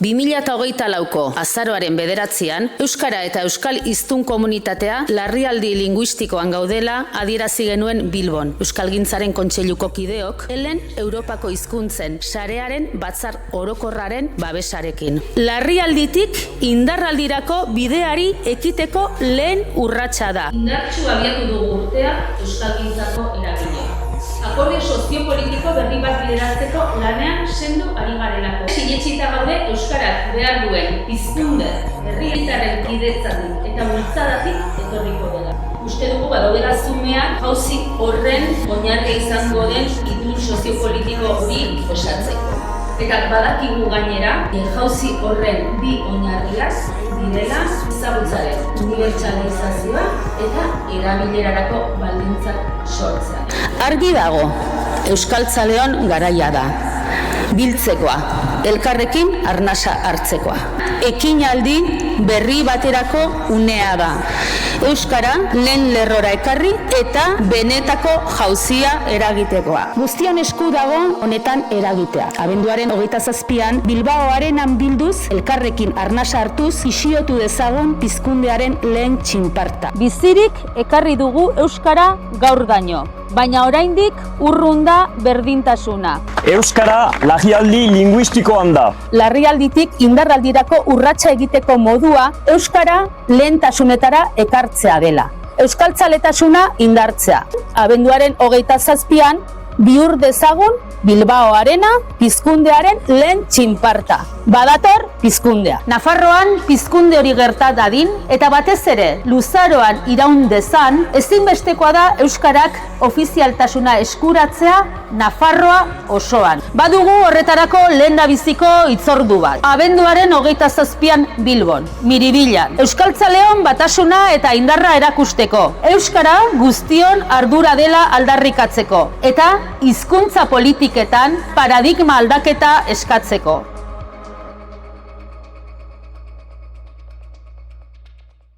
2024ko azaroaren 9an, Euskara eta Euskal Hiztun Komunitatea larrialdi linguistikoan gaudela adierazi genuen Bilbon. Euskalgintzaren Kontseiluko kideok, helen Europako hizkuntzen sarearen batzar orokorraren babesarekin. Larrialditik indarraldirako bideari ekiteko lehen urratsa da. Indartsu abiatu dugu urtea Euskalgintzako eragile. Akordio soziopolitiko berri bat bideratzeko lanean sendo ari garelako. Sinetsita gaude Euskarak behar duen pizkunde herritarren kidetzatik eta bultzadatik etorriko dela. Uste dugu badaudela zumean jauzi horren oinarria izango den itun soziopolitiko hori osatzeko. Eta badakigu gainera, jauzi horren bi oinarriak direla ezagutzaren unibertsalizazioa eta erabilerarako baldintzak sortzea. Argi dago, euskaltzaleon garaia da. Biltzekoa, elkarrekin arnasa hartzekoa. Ekinaldi berri baterako unea da. Euskara lehen lerrora ekarri eta benetako jauzia eragitekoa. Guztion esku dago honetan eragitea. Abenduaren 27an Bilbaoaren bilduz elkarrekin arnasa hartuz isiotu dezagun pizkundearen lehen txinparta. Bizirik ekarri dugu Euskara gaurdaino, baina oraindik urrun da berdintasuna. Euskara larrialdi linguistikoan da. Larrialditik indarraldirako urratsa egiteko modua Euskara lehentasunetara ekartzea dela. Euskaltzaletasuna indartzea. Abenduaren 27an bihur dezagun Bilbaoarena pizkundearen lehen txinparta. Badator pizkundea. Nafarroan pizkunde hori gerta dadin eta batez ere luzaroan iraun dezan, ezinbestekoa da Euskarak ofizialtasuna eskuratzea Nafarroa osoan. Badugu horretarako lehendabiziko hitzordu bat. Abenduaren 27an Bilbon, Miribilan. Euskaltzaleon batasuna eta indarra erakusteko. Euskara guztion ardura dela aldarrikatzeko. Eta hizkuntza politiketan paradigma aldaketa eskatzeko.